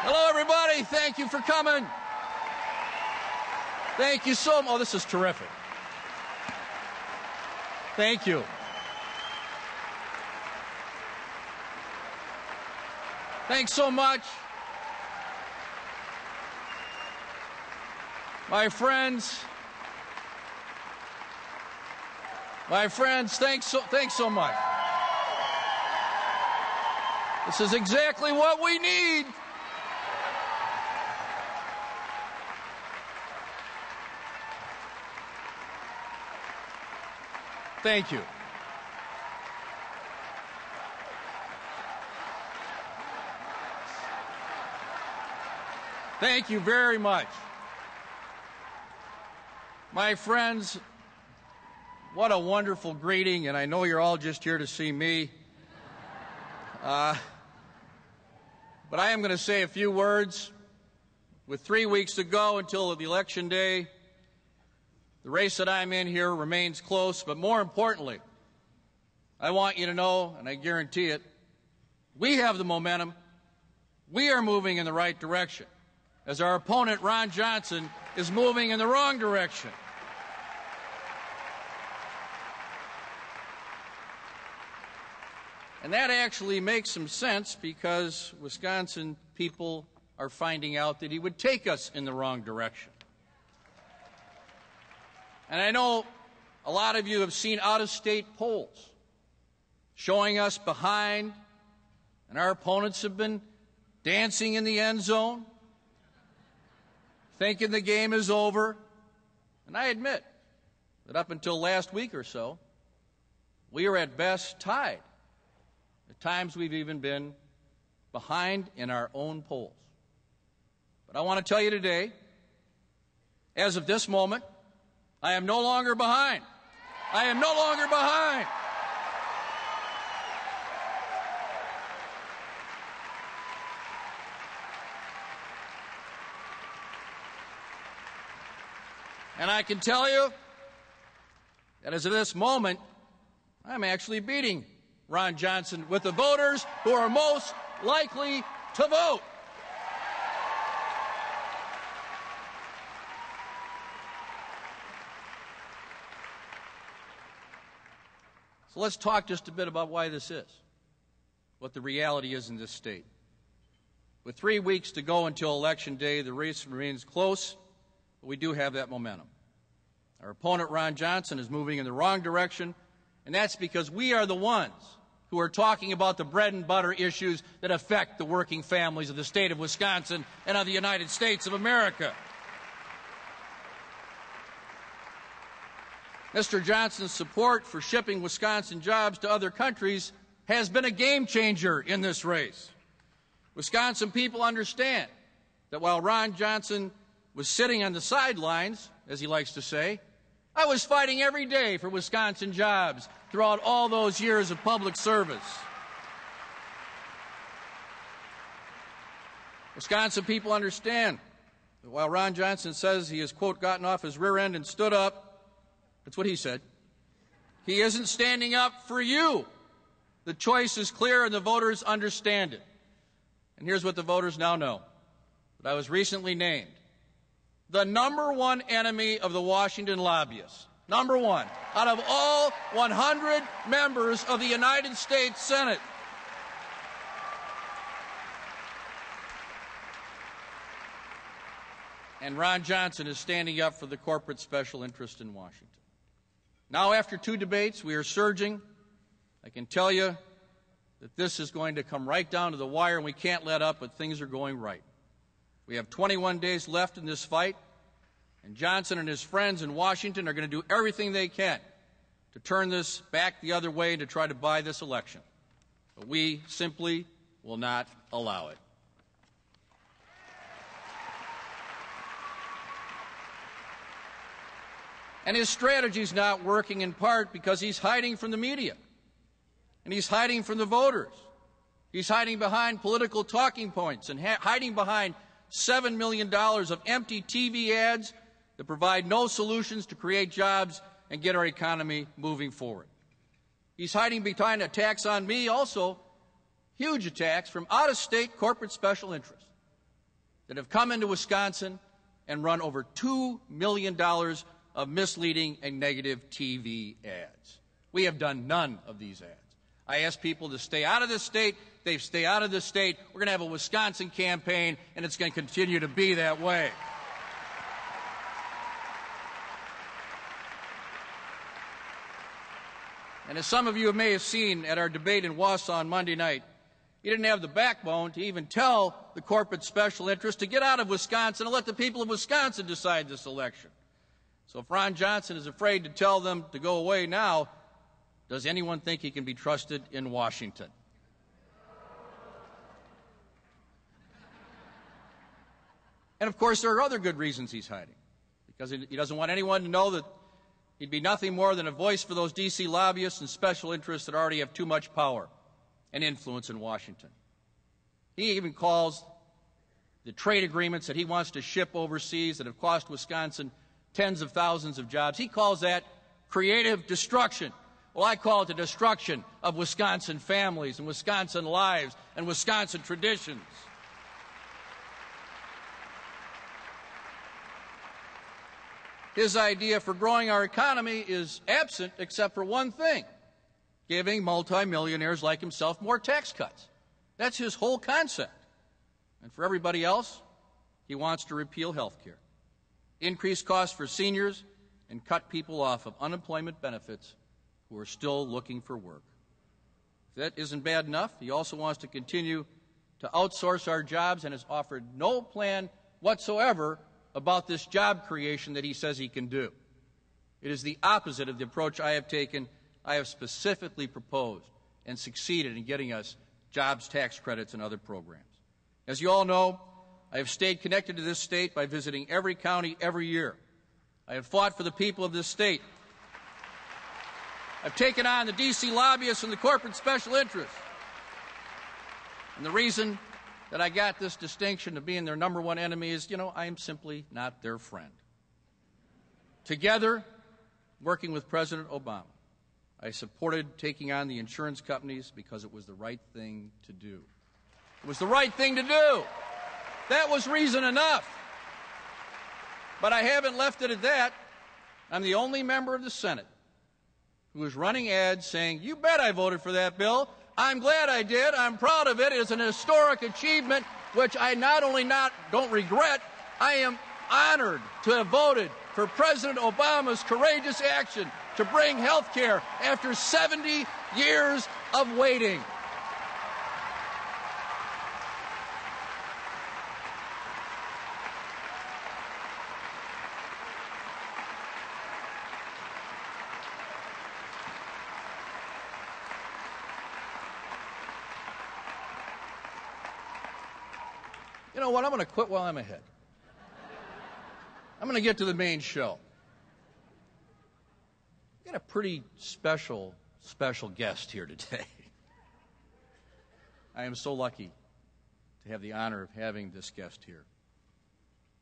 Hello, everybody. Thank you for coming. Thank you so much. Oh, this is terrific. Thank you. Thanks so much. My friends, thanks so much. This is exactly what we need. Thank you. Thank you very much. My friends, what a wonderful greeting, and I know you're all just here to see me. But I am going to say a few words. With 3 weeks to go until the election day, the race that I'm in here remains close, but more importantly, I want you to know, and I guarantee it, we have the momentum. We are moving in the right direction, as our opponent, Ron Johnson, is moving in the wrong direction. And that actually makes some sense because Wisconsin people are finding out that he would take us in the wrong direction. And I know a lot of you have seen out-of-state polls showing us behind, and our opponents have been dancing in the end zone, thinking the game is over. And I admit that up until last week or so, we are at best tied. At times we've even been behind in our own polls. But I want to tell you today, as of this moment, I am no longer behind. I am no longer behind. And I can tell you that as of this moment, I'm actually beating Ron Johnson with the voters who are most likely to vote. So let's talk just a bit about why this is, what the reality is in this state. With 3 weeks to go until Election Day, the race remains close, but we do have that momentum. Our opponent, Ron Johnson, is moving in the wrong direction, and that's because we are the ones who are talking about the bread and butter issues that affect the working families of the state of Wisconsin and of the United States of America. Mr. Johnson's support for shipping Wisconsin jobs to other countries has been a game changer in this race. Wisconsin people understand that while Ron Johnson was sitting on the sidelines, as he likes to say, I was fighting every day for Wisconsin jobs throughout all those years of public service. Wisconsin people understand that while Ron Johnson says he has, quote, gotten off his rear end and stood up, that's what he said, he isn't standing up for you. The choice is clear and the voters understand it. And here's what the voters now know, that I was recently named the #1 enemy of the Washington lobbyists. #1 out of all 100 members of the United States Senate. And Ron Johnson is standing up for the corporate special interest in Washington. Now, after 2 debates, we are surging. I can tell you that this is going to come right down to the wire, and we can't let up, but things are going right. We have 21 days left in this fight, and Johnson and his friends in Washington are going to do everything they can to turn this back the other way and to try to buy this election. But we simply will not allow it. And his strategy is not working in part because he's hiding from the media, and he's hiding from the voters. He's hiding behind political talking points and hiding behind $7 million of empty TV ads that provide no solutions to create jobs and get our economy moving forward. He's hiding behind attacks on me, also huge attacks from out-of-state corporate special interests that have come into Wisconsin and run over $2 million of misleading and negative TV ads. We have done none of these ads. I ask people to stay out of this state. They stay out of this state. We're going to have a Wisconsin campaign, and it's going to continue to be that way. And as some of you may have seen at our debate in Wausau on Monday night, he didn't have the backbone to even tell the corporate special interest to get out of Wisconsin and let the people of Wisconsin decide this election. So if Ron Johnson is afraid to tell them to go away now, does anyone think he can be trusted in Washington? And of course, there are other good reasons he's hiding. Because he doesn't want anyone to know that he'd be nothing more than a voice for those D.C. lobbyists and special interests that already have too much power and influence in Washington. He even calls the trade agreements that he wants to ship overseas that have cost Wisconsin tens of thousands of jobs, he calls that creative destruction. Well, I call it the destruction of Wisconsin families and Wisconsin lives and Wisconsin traditions. His idea for growing our economy is absent except for one thing: giving multimillionaires like himself more tax cuts. That's his whole concept. And for everybody else, he wants to repeal health care, increase costs for seniors, and cut people off of unemployment benefits who are still looking for work. If that isn't bad enough, he also wants to continue to outsource our jobs and has offered no plan whatsoever about this job creation that he says he can do. It is the opposite of the approach I have taken. I have specifically proposed and succeeded in getting us jobs tax credits and other programs. As you all know, I have stayed connected to this state by visiting every county every year. I have fought for the people of this state. I've taken on the D.C. lobbyists and the corporate special interests. And the reason that I got this distinction of being their number one enemy is, I am simply not their friend. Together, working with President Obama, I supported taking on the insurance companies because it was the right thing to do. It was the right thing to do. That was reason enough. But I haven't left it at that. I'm the only member of the Senate who is running ads saying, "You bet I voted for that bill. I'm glad I did. I'm proud of it. It's an historic achievement, which I don't regret. I am honored to have voted for President Obama's courageous action to bring health care after 70 years of waiting." You know what? I'm going to quit while I'm ahead. I'm going to get to the main show. We've got a pretty special guest here today. I am so lucky to have the honor of having this guest here.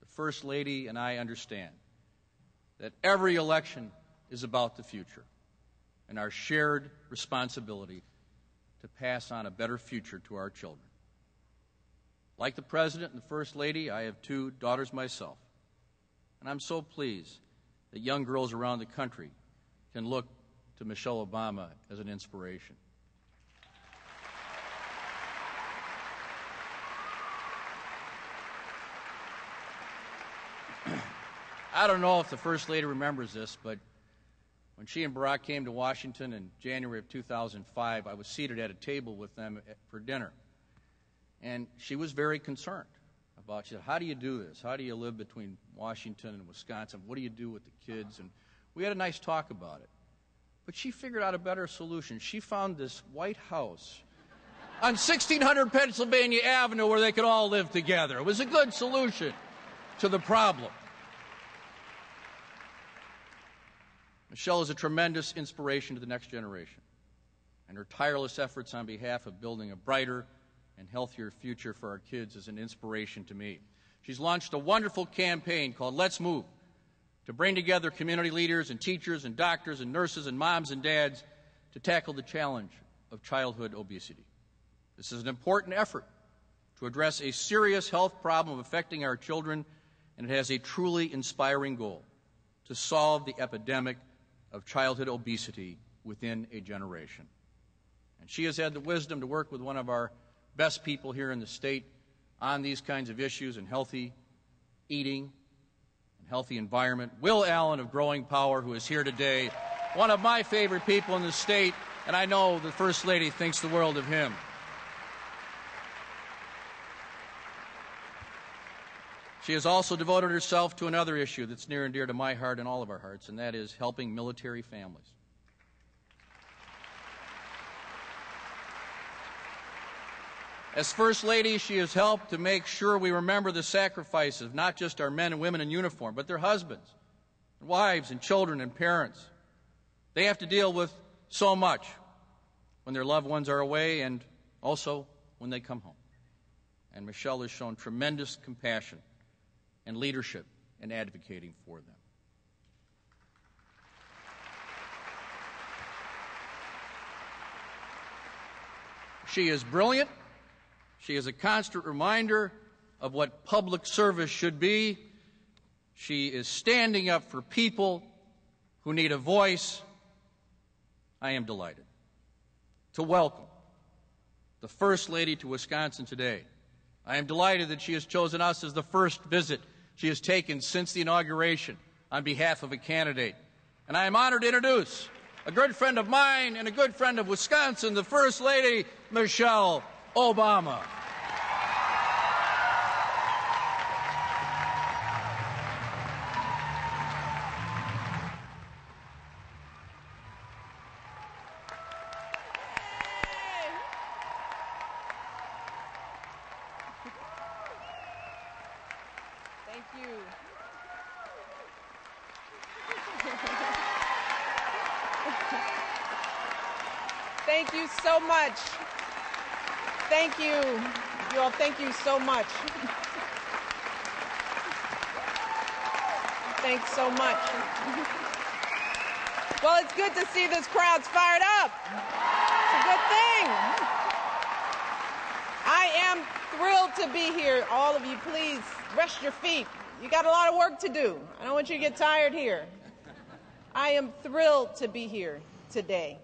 The First Lady and I understand that every election is about the future and our shared responsibility to pass on a better future to our children. Like the President and the First Lady, I have 2 daughters myself. And I'm so pleased that young girls around the country can look to Michele Obama as an inspiration. I don't know if the First Lady remembers this, but when she and Barack came to Washington in January of 2005, I was seated at a table with them for dinner. And she was very concerned about, she said, "How do you do this? How do you live between Washington and Wisconsin? What do you do with the kids?" And we had a nice talk about it. But she figured out a better solution. She found this White House on 1600 Pennsylvania Avenue where they could all live together. It was a good solution to the problem. Michele is a tremendous inspiration to the next generation. And her tireless efforts on behalf of building a brighter and healthier future for our kids is an inspiration to me. She's launched a wonderful campaign called Let's Move to bring together community leaders and teachers and doctors and nurses and moms and dads to tackle the challenge of childhood obesity. This is an important effort to to address a serious health problem affecting our children, and it has a truly inspiring goal: to solve the epidemic of childhood obesity within a generation. And she has had the wisdom to work with one of our best people here in the state on these kinds of issues in healthy eating and healthy environment. Will Allen of Growing Power, who is here today, one of my favorite people in the state, and I know the First Lady thinks the world of him. She has also devoted herself to another issue that's near and dear to my heart and all of our hearts, and that is helping military families. As First Lady, she has helped to make sure we remember the sacrifices of not just our men and women in uniform, but their husbands, and wives, and children, and parents. They have to deal with so much when their loved ones are away and also when they come home. And Michele has shown tremendous compassion and leadership in advocating for them. She is brilliant. She is a constant reminder of what public service should be. She is standing up for people who need a voice. I am delighted to welcome the First Lady to Wisconsin today. I am delighted that she has chosen us as the first visit she has taken since the inauguration on behalf of a candidate. And I am honored to introduce a good friend of mine and a good friend of Wisconsin, the First Lady, Michele Obama. Thank you. Thank you so much. Thank you. You all, thank you so much. Thanks so much. Well, it's good to see this crowd's fired up. It's a good thing. I am thrilled to be here. All of you, please rest your feet. You got a lot of work to do. I don't want you to get tired here. I am thrilled to be here today.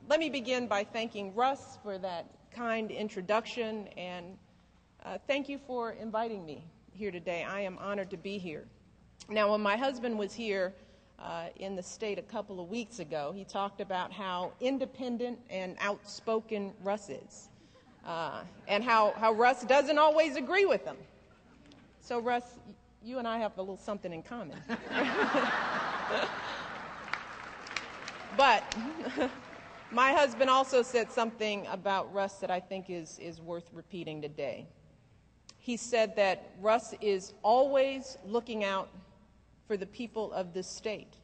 Let me begin by thanking Russ for that kind introduction, and thank you for inviting me here today. I am honored to be here. Now, when my husband was here in the state a couple of weeks ago, he talked about how independent and outspoken Russ is, and how Russ doesn't always agree with him. So, Russ, you and I have a little something in common. But my husband also said something about Russ that I think is worth repeating today. He said that Russ is always looking out for the people of this state.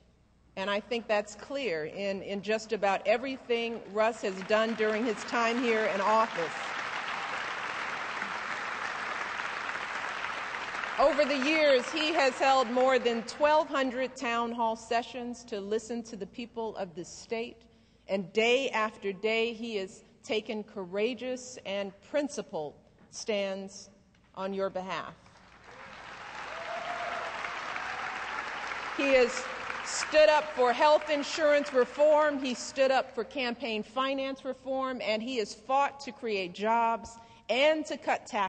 And I think that's clear in just about everything Russ has done during his time here in office. Over the years, he has held more than 1,200 town hall sessions to listen to the people of this state. And day after day, he has taken courageous and principled stands on your behalf. He has stood up for health insurance reform, he stood up for campaign finance reform, and he has fought to create jobs and to cut taxes